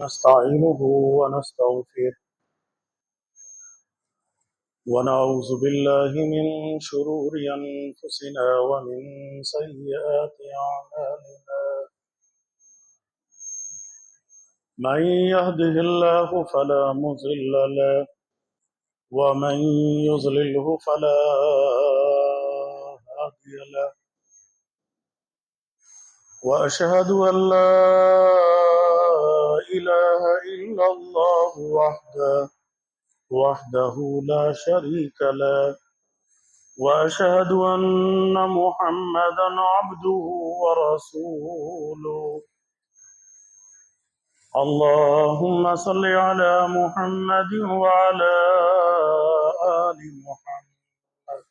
نستعينه ونستغفره ونعوذ بالله من شرور أنفسنا ومن سيئات أعمالنا. من يهده الله فلا مضل له ومن يضلله فلا هادي له. وأشهد أن لا إله إلا الله وحده لا شريك له. وأشهد أن محمدا عبده ورسوله. اللهم صل على محمد وعلى آل محمد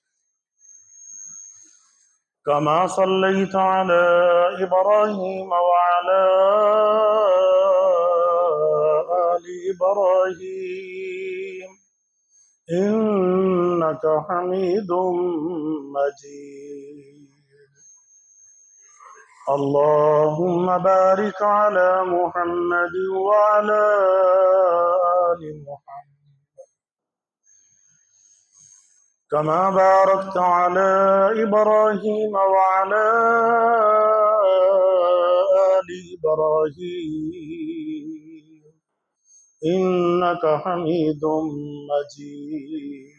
كما صليت على إبراهيم وعلى آل إبراهيم إنك حميد مجيد. اللهم بارك على محمد وعلى آل محمد كما باركت على إبراهيم وعلى آل إبراهيم إنك حميد مجيد.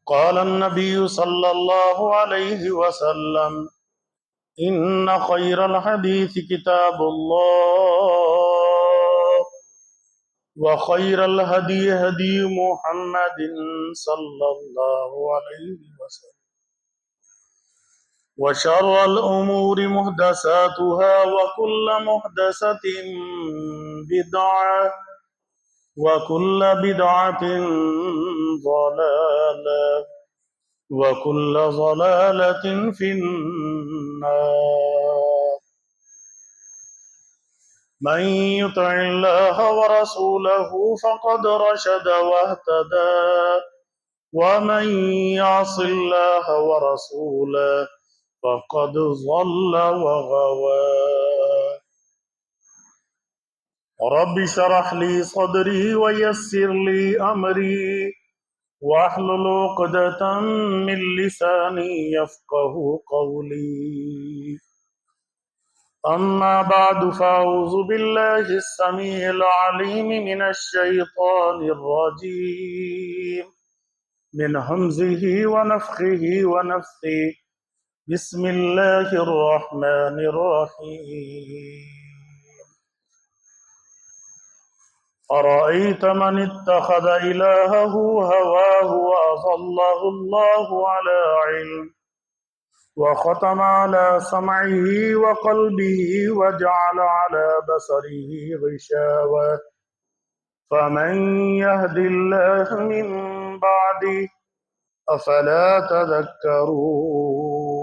قال النبي صلى الله عليه وسلم: إن خير الحديث كتاب الله وخير الهدي هدي محمد صلى الله عليه وسلم وشر الأمور محدثاتها وكل محدثة بدعة وكل بدعة ضلالة وكل ضلالة في النار. من يطع الله ورسوله فقد رشد واهتدى ومن يعص الله ورسوله فقد ضل وغوى. رب اشرح لي صدري ويسر لي أمري واحلل عقدة من لساني يفقه قولي. أما بعد فأعوذ بالله السميع العليم من الشيطان الرجيم من همزه ونفخه ونفثه. بسم الله الرحمن الرحيم. أرأيت من اتخذ إلهه هواه وأضله الله على علم وختم على سمعه وقلبه وجعل على بصره غشاوة فمن يهد الله من بعده أفلا تذكرون.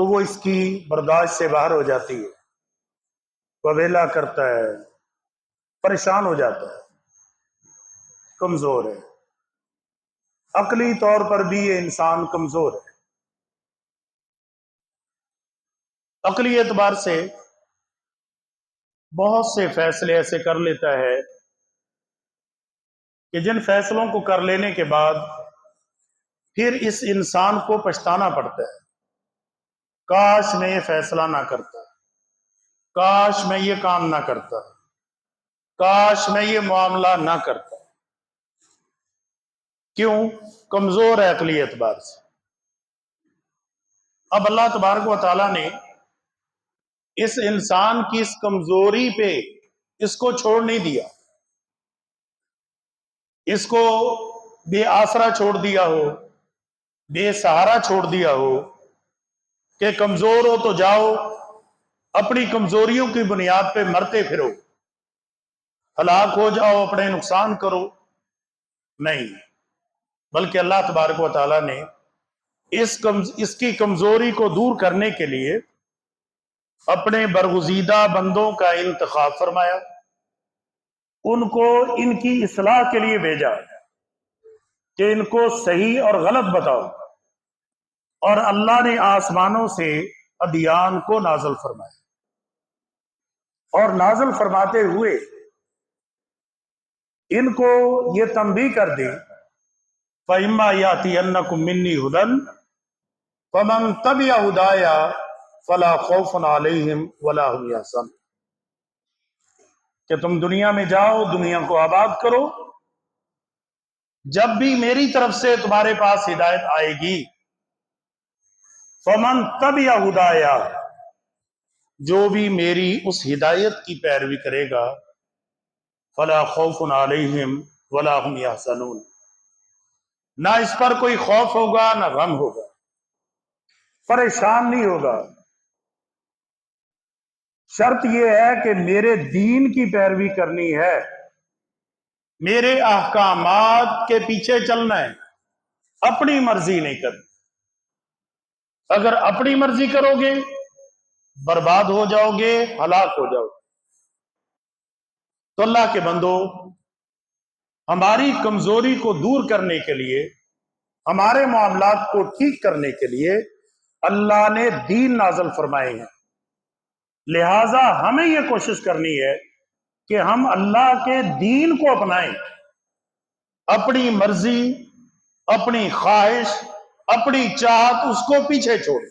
تو وہ اس کی برداشت سے باہر ہو جاتی ہے، وبیلا کرتا ہے، پریشان ہو جاتا ہے، کمزور ہے، عقلی طور پر بھی یہ انسان کمزور ہے، عقلی اعتبار سے بہت سے فیصلے ایسے کر لیتا ہے کہ جن فیصلوں کو کر لینے کے بعد پھر اس انسان کو پچھتانا پڑتا ہے، کاش میں یہ فیصلہ نہ کرتا، کاش میں یہ کام نہ کرتا، کاش میں یہ معاملہ نہ کرتا۔ کیوں؟ کمزور ہے عقلی اعتبار سے۔ اب اللہ تبارک و تعالیٰ نے اس انسان کی اس کمزوری پہ اس کو چھوڑ نہیں دیا، اس کو بے آسرا چھوڑ دیا ہو، بے سہارا چھوڑ دیا ہو کہ کمزور ہو تو جاؤ اپنی کمزوریوں کی بنیاد پہ مرتے پھرو، ہلاک ہو جاؤ، اپنے نقصان کرو۔ نہیں، بلکہ اللہ تبارک و تعالیٰ نے اس کی کمزوری کو دور کرنے کے لیے اپنے برگزیدہ بندوں کا انتخاب فرمایا، ان کو ان کی اصلاح کے لیے بھیجا کہ ان کو صحیح اور غلط بتاؤ، اور اللہ نے آسمانوں سے ادیان کو نازل فرمایا، اور نازل فرماتے ہوئے ان کو یہ تنبیہ کر دی فَإِمَّا يَأْتِيَنَّكُم مِّنِّي هُدًى فَمَن تَبِعَ هُدَايَ فَلَا خَوْفٌ عَلَيْهِمْ وَلَا هُمْ يَحْزَنُونَ، کہ تم دنیا میں جاؤ، دنیا کو آباد کرو، جب بھی میری طرف سے تمہارے پاس ہدایت آئے گی، فَمَن تَبِعَ هُدَايَ، جو بھی میری اس ہدایت کی پیروی کرے گا، فَلَا خَوْفٌ عَلَيْهِمْ وَلَا هُمْ يَحْزَنُونَ، نہ اس پر کوئی خوف ہوگا نہ غم ہوگا، پریشان نہیں ہوگا۔ شرط یہ ہے کہ میرے دین کی پیروی کرنی ہے، میرے احکامات کے پیچھے چلنا ہے، اپنی مرضی نہیں کرنی۔ اگر اپنی مرضی کرو گے برباد ہو جاؤ گے، ہلاک ہو جاؤ گے۔ تو اللہ کے بندو، ہماری کمزوری کو دور کرنے کے لیے، ہمارے معاملات کو ٹھیک کرنے کے لیے اللہ نے دین نازل فرمائے ہیں، لہٰذا ہمیں یہ کوشش کرنی ہے کہ ہم اللہ کے دین کو اپنائیں، اپنی مرضی، اپنی خواہش، اپنی چاہت اس کو پیچھے چھوڑیں،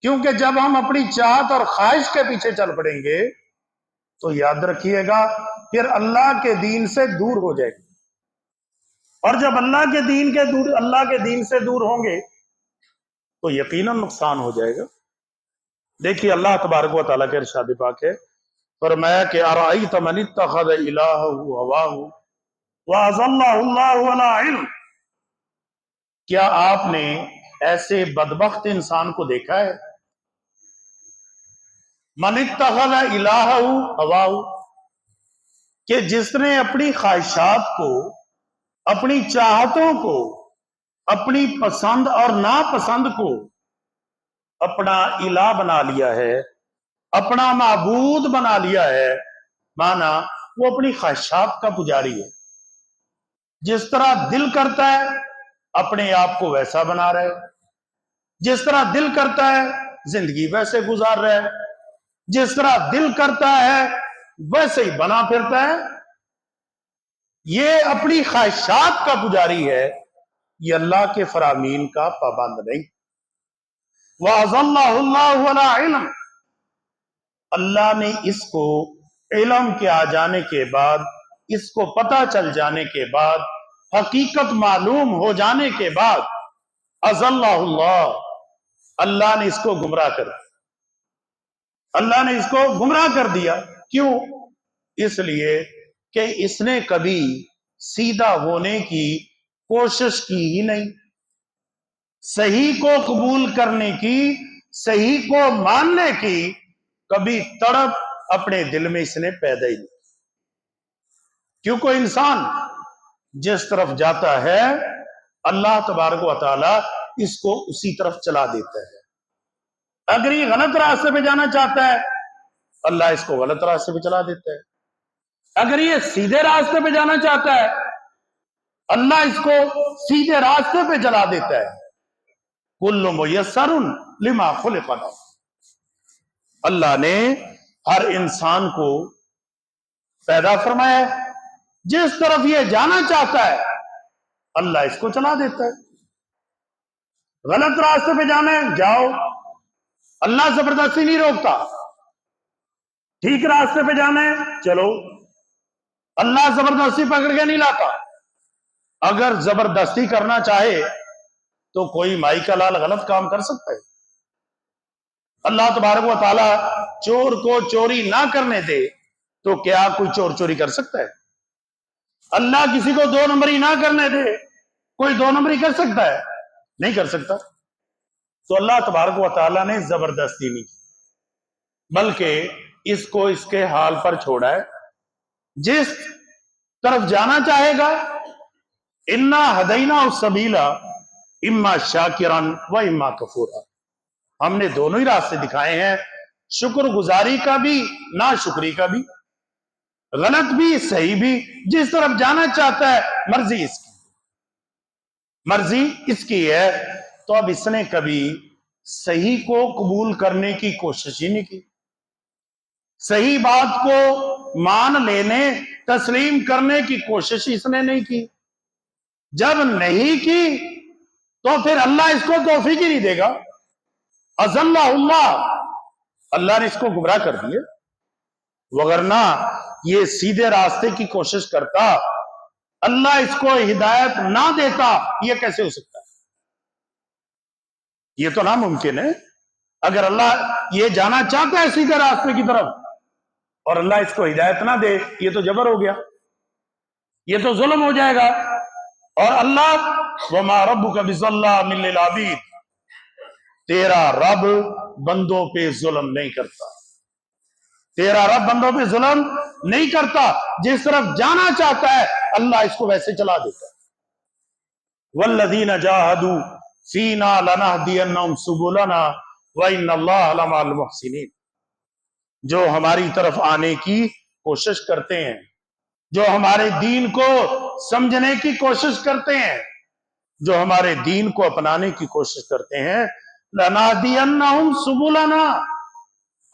کیونکہ جب ہم اپنی چاہت اور خواہش کے پیچھے چل پڑیں گے تو یاد رکھیے گا پھر اللہ کے دین سے دور ہو جائے گا، اور جب اللہ کے دین سے دور ہوں گے تو یقیناً نقصان ہو جائے گا۔ دیکھیے اللہ تبارک و تعالیٰ کے ارشاد پاک ہے، فرمایا کہ ارأیت من اتخذ الہہ ہواہ واضلہ اللہ علی علم، کیا آپ نے ایسے بدبخت انسان کو دیکھا ہے؟ من اتخذ الہہ ہواہ، کہ جس نے اپنی خواہشات کو، اپنی چاہتوں کو، اپنی پسند اور ناپسند کو اپنا الہ بنا لیا ہے، اپنا معبود بنا لیا ہے، مانا وہ اپنی خواہشات کا پجاری ہے، جس طرح دل کرتا ہے اپنے آپ کو ویسا بنا رہا ہے، جس طرح دل کرتا ہے زندگی ویسے گزار رہا ہے، جس طرح دل کرتا ہے ویسے ہی بنا پھرتا ہے، یہ اپنی خواہشات کا پجاری ہے، یہ اللہ کے فرامین کا پابند نہیں۔ وَأَضَلَّهُ اللَّهُ عَلَىٰ عِلْمٍ، اللہ نے اس کو علم کے آ جانے کے بعد، اس کو پتہ چل جانے کے بعد، حقیقت معلوم ہو جانے کے بعد، اضلہ اللہ نے اس کو گمراہ کر دیا، اللہ نے اس کو گمراہ کر دیا۔ کیوں؟ اس لیے کہ اس نے کبھی سیدھا ہونے کی کوشش کی ہی نہیں، صحیح کو قبول کرنے کی، صحیح کو ماننے کی کبھی تڑپ اپنے دل میں اس نے پیدا ہی نہیں۔ کیونکہ انسان جس طرف جاتا ہے اللہ تبارک و تعالی اس کو اسی طرف چلا دیتا ہے۔ اگر یہ غلط راستے پہ جانا چاہتا ہے اللہ اس کو غلط راستے پہ چلا دیتا ہے، اگر یہ سیدھے راستے پہ جانا چاہتا ہے اللہ اس کو سیدھے راستے پہ چلا دیتا ہے۔ کل میسر لما خلق لہ، اللہ نے ہر انسان کو پیدا فرمایا ہے، جس طرف یہ جانا چاہتا ہے اللہ اس کو چلا دیتا ہے۔ غلط راستے پہ جانا ہے جاؤ، اللہ زبردستی نہیں روکتا۔ ٹھیک راستے پہ جانا ہے چلو، اللہ زبردستی پکڑ کے نہیں لاتا۔ اگر زبردستی کرنا چاہے تو کوئی مائی کا لال غلط کام کر سکتا ہے؟ اللہ تبارک و تعالی چور کو چوری نہ کرنے دے تو کیا کوئی چور چوری کر سکتا ہے؟ اللہ کسی کو دو نمبری نہ کرنے دے کوئی دو نمبری کر سکتا ہے؟ نہیں کر سکتا۔ تو اللہ تبارک و تعالی نے زبردستی نہیں کی، بلکہ اس کو اس کے حال پر چھوڑا ہے، جس طرف جانا چاہے گا انا ہدینا السبیل اما شاکرا و اما کفورا، ہم نے دونوں ہی راستے دکھائے ہیں، شکر گزاری کا بھی نا شکری کا بھی، غلط بھی صحیح بھی، جس طرف جانا چاہتا ہے مرضی اس کی، مرضی اس کی ہے۔ تو اب اس نے کبھی صحیح کو قبول کرنے کی کوشش ہی نہیں کی، صحیح بات کو مان لینے تسلیم کرنے کی کوشش اس نے نہیں کی۔ جب نہیں کی تو پھر اللہ اس کو توفیق ہی نہیں دے گا۔ اضلہ اللہ نے اس کو گمراہ کر دیا، وگرنہ یہ سیدھے راستے کی کوشش کرتا، اللہ اس کو ہدایت نہ دیتا، یہ کیسے ہو سکتا ہے؟ یہ تو ناممکن ہے۔ اگر اللہ یہ جانا چاہتا ہے سیدھے راستے کی طرف اور اللہ اس کو ہدایت نہ دے، یہ تو جبر ہو گیا، یہ تو ظلم ہو جائے گا۔ اور اللہ وَمَا رَبُّكَ بِظَلَّامٍ لِّلْعَبِيدِ، تیرا رب بندوں پہ ظلم نہیں کرتا، تیرا رب بندوں پہ ظلم نہیں کرتا، جس طرف جانا چاہتا ہے اللہ اس کو ویسے چلا دیتا ہے۔ وَالَّذِينَ جَاهَدُوا فِينَا لَنَهْدِيَنَّهُمْ سُبُلَنَا وَإِنَّ اللَّهَ لَمَعَ الْمُحْسِنِينَ، جو ہماری طرف آنے کی کوشش کرتے ہیں، جو ہمارے دین کو سمجھنے کی کوشش کرتے ہیں، جو ہمارے دین کو اپنانے کی کوشش کرتے ہیں، لَنَهْدِيَنَّهُمْ سُبُلَنَا،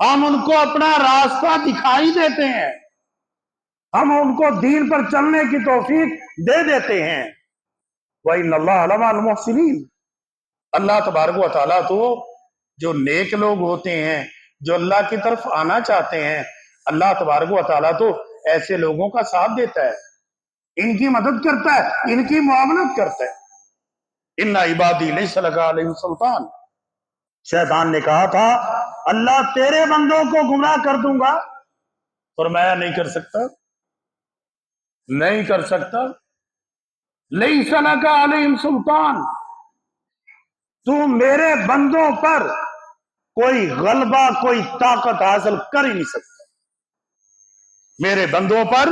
ہم ان کو اپنا راستہ دکھائی دیتے ہیں، ہم ان کو دین پر چلنے کی توفیق دے دیتے ہیں۔ وَإِنَّ اللَّهَ لَمَعَ الْمُحْسِنِينَ، اللہ تبارک و تعالیٰ تو جو نیک لوگ ہوتے ہیں، جو اللہ کی طرف آنا چاہتے ہیں، اللہ تبارک و تعالیٰ تو ایسے لوگوں کا ساتھ دیتا ہے، ان کی مدد کرتا ہے، ان کی معاونت کرتا ہے۔ اِنَّ عِبَادِي لَيْسَ لَكَ عَلَيْهِمْ سُلْطَانٌ، شیطان نے کہا تھا اللہ تیرے بندوں کو گمراہ کر دوں گا، فرمایا نہیں کر سکتا، نہیں کر سکتا۔ لَيْسَ لَكَ عَلَيْهِمْ سُلْطَانٌ، تو میرے بندوں پر کوئی غلبہ کوئی طاقت حاصل کر ہی نہیں سکتا، میرے بندوں پر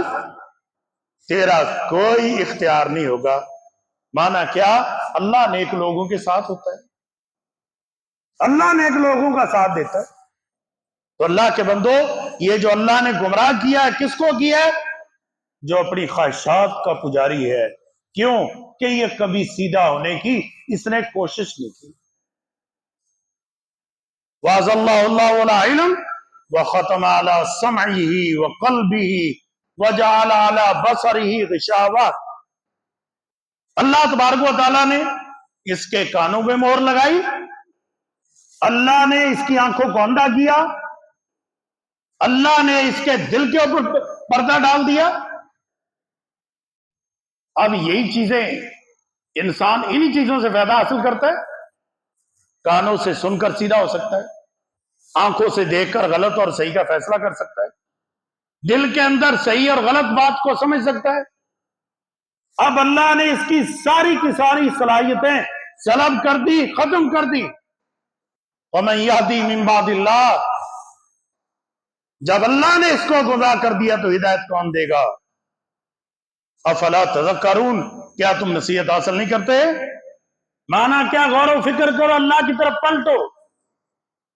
تیرا کوئی اختیار نہیں ہوگا۔ مانا کیا؟ اللہ نیک لوگوں کے ساتھ ہوتا ہے، اللہ نیک لوگوں کا ساتھ دیتا ہے۔ تو اللہ کے بندو، یہ جو اللہ نے گمراہ کیا ہے کس کو کیا ہے؟ جو اپنی خواہشات کا پجاری ہے۔ کیوں کہ یہ کبھی سیدھا ہونے کی اس نے کوشش نہیں کی۔ وَأَزَلَّهُ اللَّهُ الْعِلْمَ وَخَتَمَ عَلَى سَمْعِهِ وَقَلْبِهِ وَجَعَلَ عَلَى بَصَرِهِ غِشَاوَةً، اللہ تبارک و تعالیٰ نے اس کے کانوں پہ مہر لگائی، اللہ نے اس کی آنکھوں کو اندھا کیا، اللہ نے اس کے دل کے اوپر پردہ ڈال دیا۔ اب یہی چیزیں انسان انہی چیزوں سے فائدہ حاصل کرتا ہے، کانوں سے سن کر سیدھا ہو سکتا ہے، آنکھوں سے دیکھ کر غلط اور صحیح کا فیصلہ کر سکتا ہے، دل کے اندر صحیح اور غلط بات کو سمجھ سکتا ہے۔ اب اللہ نے اس کی ساری صلاحیتیں سلب کر دی، ختم کر دی۔ وَمَن يَهْدِي مِن بَعْدِ اللَّهِ، جب اللہ نے اس کو گمراہ کر دیا تو ہدایت کون دے گا؟ افلا تذکرون، کیا تم نصیحت حاصل نہیں کرتے؟ مانا کیا؟ غور و فکر کرو، اللہ کی طرف پلٹو۔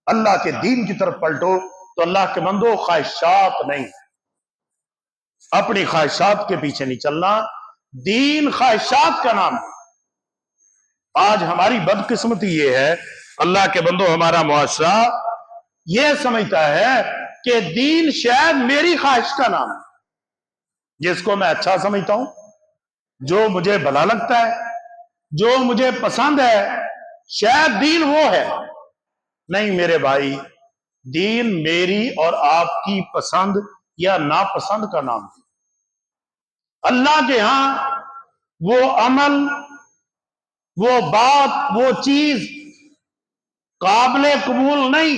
اللہ کے دین کی طرف پلٹو تو اللہ کے بندو خواہشات نہیں، اپنی خواہشات کے پیچھے نہیں چلنا، دین خواہشات کا نام ہے۔ آج ہماری بدقسمتی یہ ہے، اللہ کے بندو ہمارا معاشرہ یہ سمجھتا ہے کہ دین شاید میری خواہش کا نام ہے، جس کو میں اچھا سمجھتا ہوں، جو مجھے بھلا لگتا ہے، جو مجھے پسند ہے، شاید دین وہ ہے۔ نہیں میرے بھائی، دین میری اور آپ کی پسند یا ناپسند کا نام ہے۔ اللہ کے ہاں وہ عمل، وہ بات، وہ چیز قابل قبول نہیں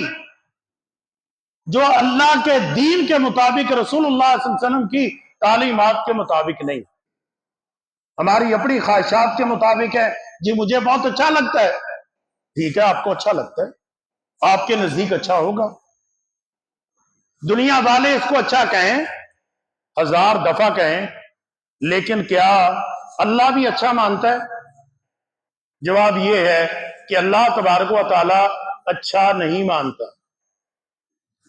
جو اللہ کے دین کے مطابق، رسول اللہ صلی اللہ علیہ وسلم کی تعلیمات کے مطابق نہیں، ہماری اپنی خواہشات کے مطابق ہے۔ جی مجھے بہت اچھا لگتا ہے، ٹھیک ہے، آپ کو اچھا لگتا ہے، آپ کے نزدیک اچھا ہوگا، دنیا والے اس کو اچھا کہیں، 1000 دفعہ کہیں، لیکن کیا اللہ بھی اچھا مانتا ہے؟ جواب یہ ہے کہ اللہ تبارک و تعالی اچھا نہیں مانتا،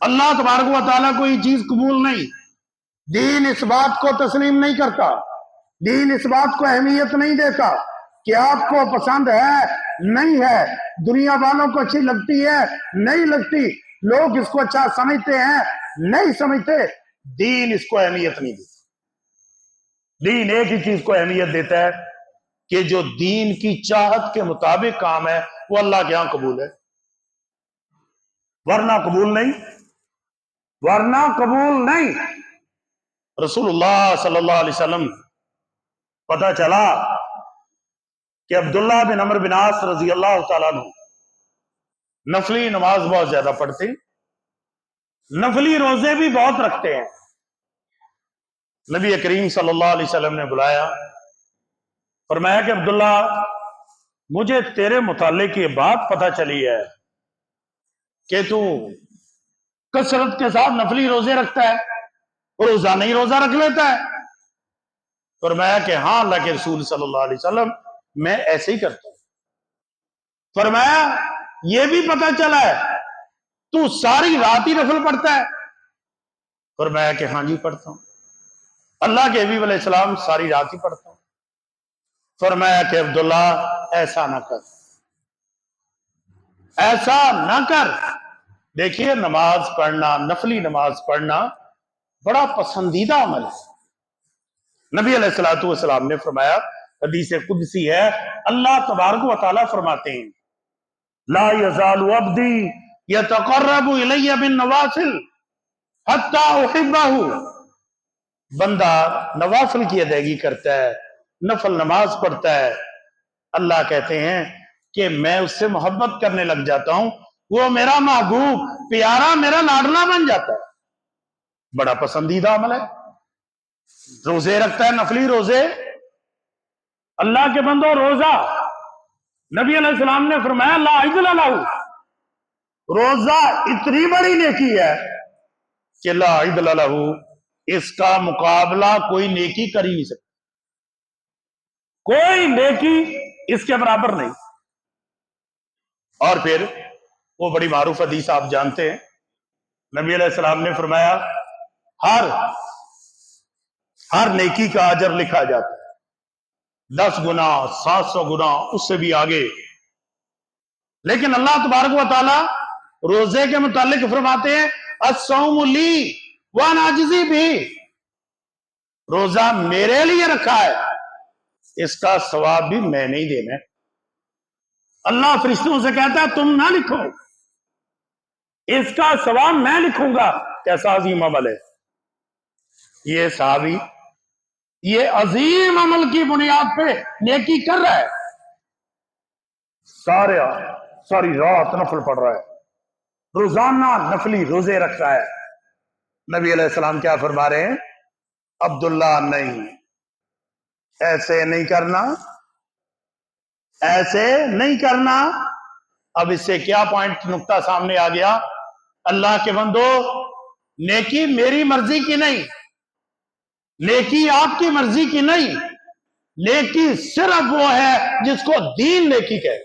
اللہ تبارک و تعالیٰ کو یہ چیز قبول نہیں، دین اس بات کو تسلیم نہیں کرتا، دین اس بات کو اہمیت نہیں دیتا کہ آپ کو پسند ہے نہیں ہے، دنیا والوں کو اچھی لگتی ہے نہیں لگتی، لوگ اس کو اچھا سمجھتے ہیں نہیں سمجھتے، دین اس کو اہمیت نہیں دیتا۔ دین ایک ہی چیز کو اہمیت دیتا ہے کہ جو دین کی چاہت کے مطابق کام ہے وہ اللہ کے ہاں قبول ہے، ورنہ قبول نہیں، ورنہ قبول نہیں۔ رسول اللہ صلی اللہ علیہ وسلم پتہ چلا کہ عبداللہ بن عمرو بن عاص رضی اللہ تعالیٰ عنہ نفلی نماز بہت زیادہ پڑھتے، نفلی روزے بھی بہت رکھتے ہیں۔ نبی کریم صلی اللہ علیہ وسلم نے بلایا، فرمایا کہ عبداللہ مجھے تیرے متعلق یہ بات پتہ چلی ہے کہ تو کثرت کے ساتھ نفلی روزے رکھتا ہے، روزہ نہیں روزہ رکھ لیتا ہے۔ فرمایا کہ ہاں اللہ کے رسول صلی اللہ علیہ وسلم میں ایسے ہی کرتا ہوں۔ فرمایا یہ بھی پتہ چلا ہے تو ساری رات ہی نفل پڑھتا ہے؟ فرمایا کہ ہاں جی پڑھتا ہوں۔ اللہ کے حبیب علیہ السلام ساری رات ہی پڑھتا ہوں۔ فرمایا کہ عبداللہ ایسا نہ کر، ایسا نہ کر۔ دیکھیے نماز پڑھنا، نفلی نماز پڑھنا بڑا پسندیدہ عمل ہے۔ نبی علیہ السلام نے فرمایا، حدیث قدسی ہے، اللہ تبارک و تعالیٰ فرماتے ہیں لا یزال عبدی یتقرب الی بالنوافل حتی احبہ، بندہ نوافل کی ادائیگی کرتا ہے، نفل نماز پڑھتا ہے، اللہ کہتے ہیں کہ میں اس سے محبت کرنے لگ جاتا ہوں، وہ میرا محبوب پیارا میرا لاڈلا بن جاتا ہے۔ بڑا پسندیدہ عمل ہے۔ روزے رکھتا ہے، نفلی روزے، اللہ کے بندو روزہ، نبی علیہ السلام نے فرمایا لا عدل لہ، روزہ اتنی بڑی نیکی ہے کہ لا عدل لہ، اس کا مقابلہ کوئی نیکی کر ہی نہیں سکتا، کوئی نیکی اس کے برابر نہیں۔ اور پھر وہ بڑی معروف حدیث آپ جانتے ہیں، نبی علیہ السلام نے فرمایا ہر نیکی کا اجر لکھا جاتا ہے، 10 گنا، 700 گنا، اس سے بھی آگے۔ لیکن اللہ تبارک و تعالی روزے کے متعلق فرماتے ہیں الصوم لی وانا اجزی بھی، روزہ میرے لیے رکھا ہے، اس کا ثواب بھی میں نہیں دینا ہے۔ اللہ فرشتوں سے کہتا ہے تم نہ لکھو، اس کا ثواب میں لکھوں گا۔ کیسا عظیم عمل ہے یہ! صحابی یہ عظیم عمل کی بنیاد پہ نیکی کر رہا ہے، ساری رات نفل پڑھ رہا ہے، روزانہ نفلی روزے رکھ رہا ہے۔ نبی علیہ السلام کیا فرما رہے ہیں؟ عبداللہ نہیں، ایسے نہیں کرنا، ایسے نہیں کرنا۔ اب اس سے کیا پوائنٹ، نقطہ سامنے آ گیا؟ اللہ کے بندو، نیکی میری مرضی کی نہیں، نیکی آپ کی مرضی کی نہیں، نیکی صرف وہ ہے جس کو دین نیکی کہے۔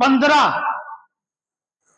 15।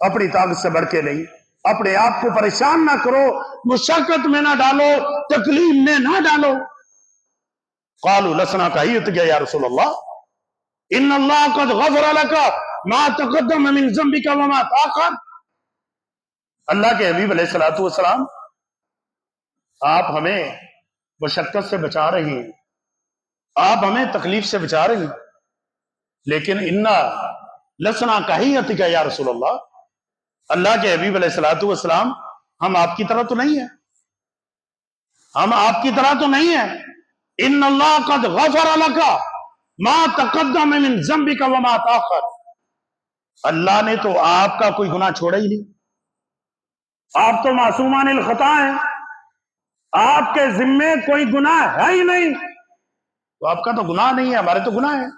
اپنی طاقت سے بڑھ کے نہیں. اپنے آپ کو پریشان نہ کرو، مشقت میں نہ ڈالو، تکلیف میں نہ ڈالو. قالوا لسنا کہیت گیا یا رسول اللہ ان اللہ قد غفر لك ما تقدم من ذنبك وما تاخر. اللہ کے حبیب علیہ الصلوۃ والسلام، آپ ہمیں مشقت سے بچا رہی ہیں، آپ ہمیں تکلیف سے بچا رہی ہیں، لیکن انا لسنا کہیت یا رسول اللہ، اللہ کے حبیب علیہ الصلوۃ والسلام ہم آپ کی طرح تو نہیں ہیں، ہم آپ کی طرح تو نہیں ہیں. ان اللہ قد غفر لك ما تقدم من ذنبك وما تاخر. اللہ نے تو آپ کا کوئی گناہ چھوڑا ہی نہیں، آپ تو معصومان الخطا ہیں، آپ کے ذمے کوئی گناہ ہے ہی نہیں. تو آپ کا تو گناہ نہیں ہے، ہمارے تو گناہ ہے.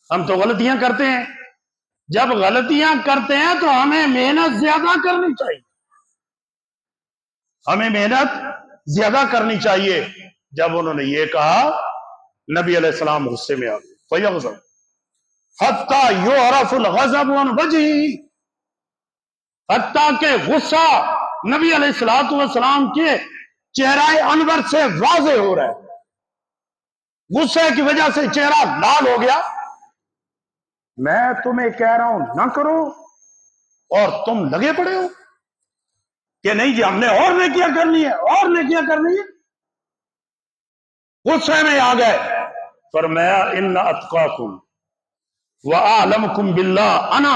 ہم تو غلطیاں کرتے ہیں، جب غلطیاں کرتے ہیں تو ہمیں محنت زیادہ کرنی چاہیے، ہمیں محنت زیادہ کرنی چاہیے. جب انہوں نے یہ کہا نبی علیہ السلام غصے میں آ گئے. فَيَغْضَبْ حَتَّى يُعْرَفُ الْغَضَبُ عَنْ وَجْهِهِ، حتیٰ کہ غصہ نبی علیہ الصلوۃ والسلام کے چہرہ انور سے واضح ہو رہا ہے. غصے کی وجہ سے چہرہ لال ہو گیا. میں تمہیں کہہ رہا ہوں نہ کرو اور تم لگے پڑے ہو کہ نہیں جی ہم نے اور نیکیاں کرنی ہے، اور نیکیاں کرنی ہے. غصے میں آ گئے. فرمایا ان اتقاکم واعلمکم باللہ انا،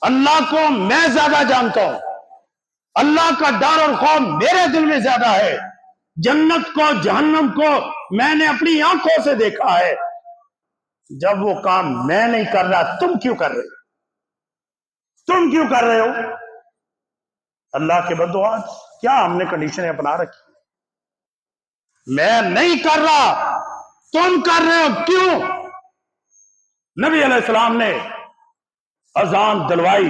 اللہ کو میں زیادہ جانتا ہوں، اللہ کا ڈر اور خوف میرے دل میں زیادہ ہے. جنت کو جہنم کو میں نے اپنی آنکھوں سے دیکھا ہے. جب وہ کام میں نہیں کر رہا تم کیوں کر رہے ہو، تم کیوں کر رہے ہو؟ اللہ کے بندو آج کیا ہم نے کنڈیشنیں اپنا رکھی، میں نہیں کر رہا تم کر رہے ہو کیوں؟ نبی علیہ السلام نے اذان دلوائی،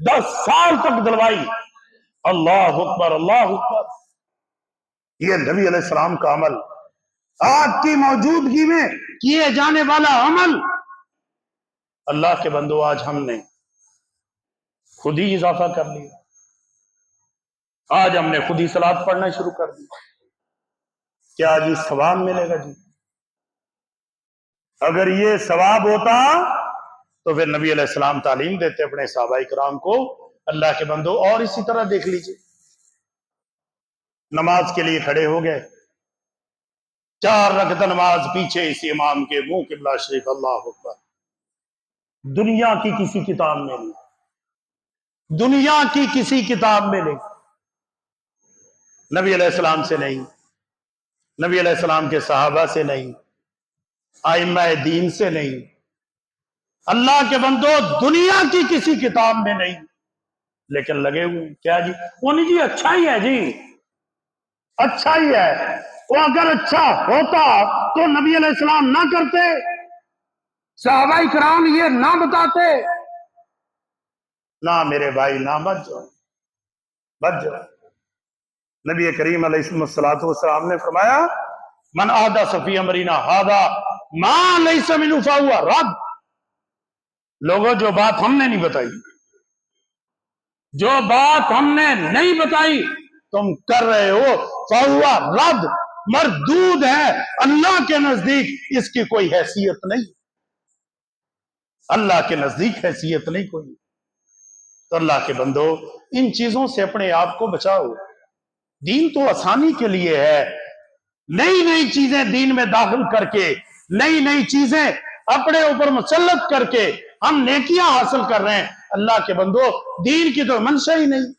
10 سال تک دلوائی. اللہ اکبر اللہ اکبر. یہ نبی علیہ السلام کا عمل، آپ کی موجودگی میں کیے جانے والا عمل. اللہ کے بندو آج ہم نے خود ہی اضافہ کر لیا، آج ہم نے خود ہی صلاۃ پڑھنا شروع کر دی. کیا جی ثواب ملے گا جی؟ اگر یہ ثواب ہوتا تو پھر نبی علیہ السلام تعلیم دیتے اپنے صحابہ کرام کو. اللہ کے بندو اور اسی طرح دیکھ لیجئے، نماز کے لیے کھڑے ہو گئے، 4 رکعت نماز پیچھے اسی امام کے منہ قبلہ شریف. اللہ اکبر. دنیا کی کسی کتاب میں نہیں، دنیا کی کسی کتاب میں نہیں، نبی علیہ السلام سے نہیں، نبی علیہ السلام کے صحابہ سے نہیں، ائمہ دین سے نہیں، اللہ کے بندو دنیا کی کسی کتاب میں نہیں، لیکن لگے ہوئے. کیا جی وہ نہیں جی اچھا ہی ہے جی، اچھا ہی ہے. وہ اگر اچھا ہوتا تو نبی علیہ السلام نہ کرتے، صحابہ کرام یہ نہ بتاتے. نہ میرے بھائی نہ بچ جاؤ، بچ جاؤ. نبی کریم علیہ الصلوۃ والسلام نے فرمایا من احدث فی امرنا ھذا ما لیس منہ فہو رد. لوگوں جو بات ہم نے نہیں بتائی، جو بات ہم نے نہیں بتائی تم کر رہے ہو، فہو رد، مردود ہے. اللہ کے نزدیک اس کی کوئی حیثیت نہیں، اللہ کے نزدیک حیثیت نہیں کوئی. تو اللہ کے بندو ان چیزوں سے اپنے آپ کو بچاؤ. دین تو آسانی کے لیے ہے. نئی نئی چیزیں دین میں داخل کر کے، نئی نئی چیزیں اپنے اوپر مسلط کر کے ہم نیکیاں حاصل کر رہے ہیں. اللہ کے بندو دین کی تو منشا ہی نہیں،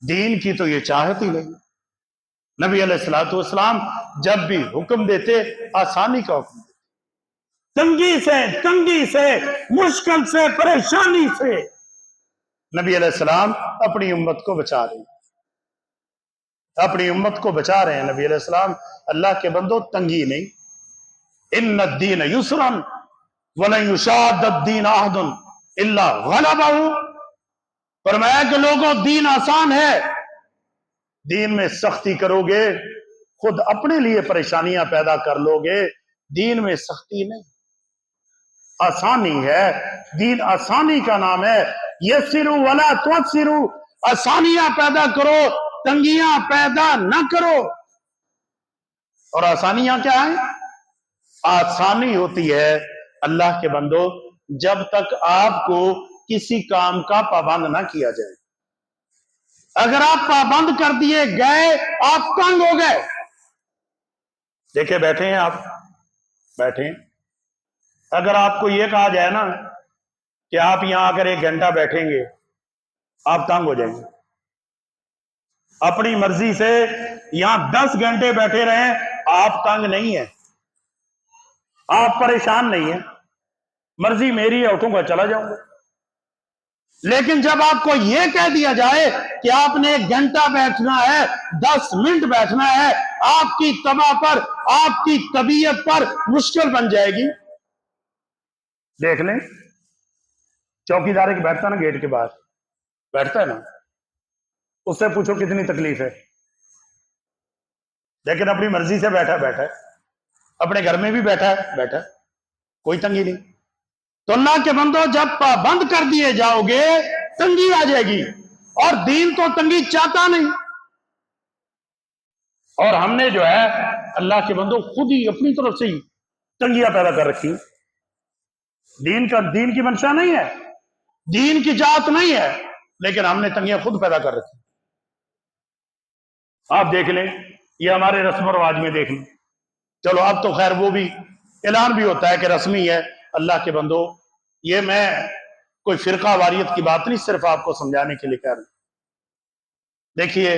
دین کی تو یہ چاہت ہی نہیں. نبی علیہ الصلوۃ والسلام جب بھی حکم دیتے آسانی کا حکم دیتے، تنگی سے مشکل سے پریشانی سے نبی علیہ السلام اپنی امت کو بچا رہے ہیں، اپنی امت کو بچا رہے ہیں. نبی علیہ السلام اللہ کے بندو تنگی نہیں. ان الدین یسرا ولن یشاد الدین احد الا غلبہ. فرمایا کہ لوگوں دین آسان ہے، دین میں سختی کرو گے خود اپنے لیے پریشانیاں پیدا کر لو گے. دین میں سختی نہیں، آسانی ہے، دین آسانی کا نام ہے۔ یسروا ولا تعسروا، آسانیاں پیدا کرو، تنگیاں پیدا نہ کرو۔ اور آسانیاں کیا ہیں؟ آسانی ہوتی ہے اللہ کے بندو جب تک آپ کو کسی کام کا پابند نہ کیا جائے۔ اگر آپ پابند کر دیے گئے آپ تنگ ہو گئے۔ دیکھیں بیٹھے ہیں آپ، بیٹھے ہیں، اگر آپ کو یہ کہا جائے نا کہ آپ یہاں آ کر 1 گھنٹہ بیٹھیں گے، آپ تنگ ہو جائیں گے۔ اپنی مرضی سے یہاں 10 گھنٹے بیٹھے رہیں، آپ تنگ نہیں ہیں، آپ پریشان نہیں ہیں، مرضی میری ہے، اٹھوں گا چلا جاؤں گا۔ لیکن جب آپ کو یہ کہہ دیا جائے کہ آپ نے 1 گھنٹہ بیٹھنا ہے، 10 منٹ بیٹھنا ہے، آپ کی طبع پر، آپ کی طبیعت پر مشکل بن جائے گی۔ دیکھ لیں چوکیدار ایک بیٹھتا نا گیٹ کے باہر، بیٹھتا ہے نا، اس سے پوچھو کتنی تکلیف ہے، لیکن اپنی مرضی سے بیٹھا ہے، اپنے گھر میں بھی بیٹھا ہے، کوئی تنگی نہیں۔ تو اللہ کے بندو جب پابند کر دیے جاؤ گے تنگی آ جائے گی، اور دین تو تنگی چاہتا نہیں۔ اور ہم نے جو ہے اللہ کے بندو خود ہی اپنی طرف سے ہی تنگیاں پیدا کر رکھی۔ دین کی منشا نہیں ہے، دین کی جات نہیں ہے، لیکن ہم نے تنگیاں خود پیدا کر رکھی۔ آپ دیکھ لیں، یہ ہمارے رسم و رواج میں دیکھ لیں۔ چلو اب تو خیر وہ بھی اعلان بھی ہوتا ہے کہ رسمی ہے۔ اللہ کے بندو یہ میں کوئی فرقہ واریت کی بات نہیں، صرف آپ کو سمجھانے کے لیے کہہ رہا ہوں۔ دیکھیے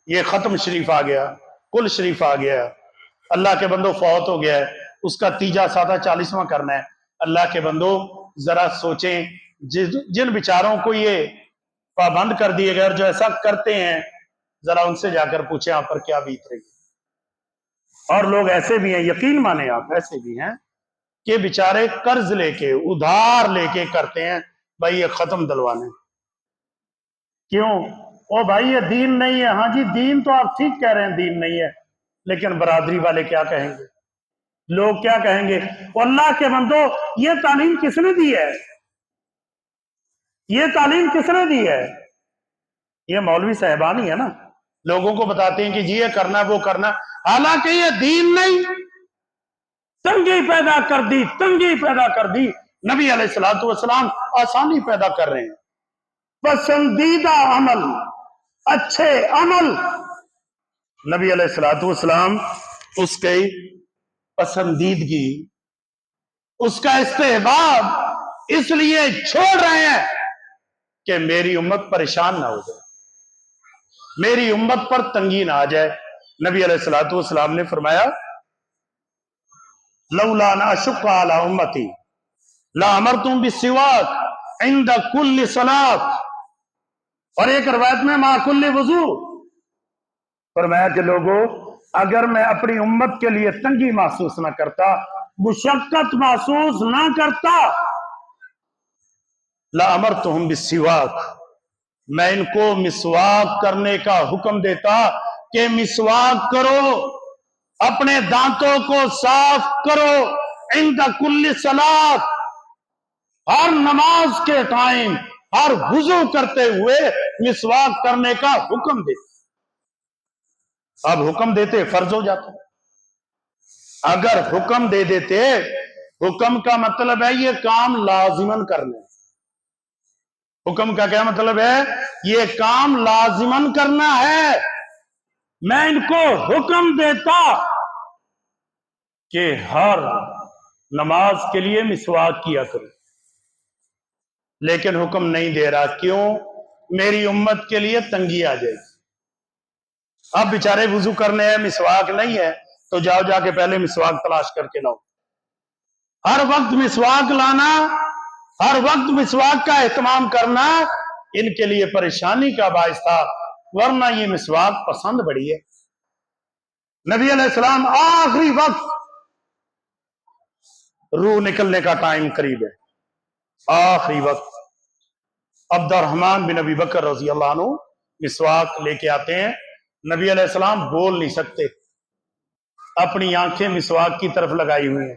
یہ ختم شریف آ گیا، کل شریف آ گیا، اللہ کے بندو فوت ہو گیا ہے، اس کا تیجا سادہ 40واں کرنا ہے۔ اللہ کے بندو ذرا سوچیں، جن بیچاروں کو یہ پابند کر دیے گئے اور جو ایسا کرتے ہیں، ذرا ان سے جا کر پوچھیں آپ پر کیا بیت رہی ہے۔ اور لوگ ایسے بھی ہیں، یقین مانیں آپ، ایسے بھی ہیں کہ بیچارے قرض لے کے، ادھار لے کے کرتے ہیں بھائی یہ ختم دلوانے۔ کیوں؟ او بھائی یہ دین نہیں ہے۔ ہاں جی دین تو آپ ٹھیک کہہ رہے ہیں دین نہیں ہے، لیکن برادری والے کیا کہیں گے، لوگ کیا کہیں گے؟ اللہ کے بندو یہ تعلیم کس نے دی ہے؟ یہ تعلیم کس نے دی ہے؟ یہ مولوی صاحبان ہی ہے نا، لوگوں کو بتاتے ہیں کہ جی یہ کرنا وہ کرنا، حالانکہ یہ دین نہیں۔ تنگی پیدا کر دی، تنگی پیدا کر دی۔ نبی علیہ الصلوۃ والسلام آسانی پیدا کر رہے ہیں۔ پسندیدہ عمل، اچھے عمل، نبی علیہ الصلوۃ والسلام اس کی پسندیدگی، اس کا استحباب اس لیے چھوڑ رہے ہیں کہ میری امت پریشان نہ ہو جائے، میری امت پر تنگی نہ آ جائے۔ نبی علیہ الصلوۃ والسلام نے فرمایا لولا ان اشق علی امتی لامرتم بالسواک عند کل صلاۃ، اور ایک روایت میں مع کل وضو، فرمایا کہ لوگوں اگر میں اپنی امت کے لیے تنگی محسوس نہ کرتا، مشقت محسوس نہ کرتا، لامرتہم بالسواک، میں ان کو مسواک کرنے کا حکم دیتا کہ مسواک کرو، اپنے دانتوں کو صاف کرو، عند کل صلاۃ، ہر نماز کے ٹائم، ہر وضو کرتے ہوئے مسواک کرنے کا حکم دیتے۔ اب حکم دیتے فرض ہو جاتا، اگر حکم دے دیتے، حکم کا مطلب ہے یہ کام لازمن کرنا، حکم کا کیا مطلب ہے؟ یہ کام لازمن کرنا ہے۔ میں ان کو حکم دیتا کہ ہر نماز کے لیے مسواک کیا کرو، لیکن حکم نہیں دے رہا۔ کیوں؟ میری امت کے لیے تنگی آ جائے گی۔ اب بیچارے وضو کرنے ہیں، مسواک نہیں ہے، تو جاؤ جا کے پہلے مسواک تلاش کر کے لاؤ۔ ہر وقت مسواک لانا، ہر وقت مسواک کا اہتمام کرنا ان کے لیے پریشانی کا باعث تھا، ورنہ یہ مسواک پسند بڑی ہے۔ نبی علیہ السلام آخری وقت، روح نکلنے کا ٹائم قریب ہے، آخری وقت، عبد الرحمن بن ابی بکر رضی اللہ عنہ مسواک لے کے آتے ہیں۔ نبی علیہ السلام بول نہیں سکتے، اپنی آنکھیں مسواک کی طرف لگائی ہوئی ہیں،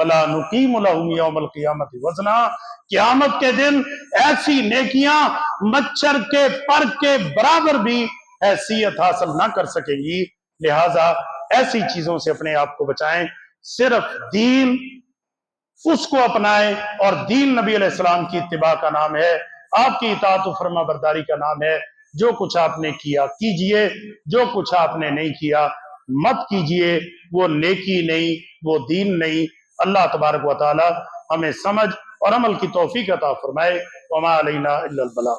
فلا نقیم لهم یوم القیامت وزنا، قیامت کے دن ایسی نیکیاں مچھر کے پر کے برابر بھی حیثیت حاصل نہ کر سکیں گی. لہذا ایسی چیزوں سے اپنے آپ کو بچائیں. صرف دین اس کو اپنائیں، اور دین نبی علیہ السلام کی اتباع کا نام ہے، آپ کی اطاعت و فرما برداری کا نام ہے. جو کچھ آپ نے کیا کیجئے، جو کچھ آپ نے نہیں کیا مت کیجئے. وہ نیکی نہیں، وہ دین نہیں. اللہ تبارک و تعالی ہمیں سمجھ اور عمل کی توفیق عطا فرمائے. وما علینا الا البلاغ.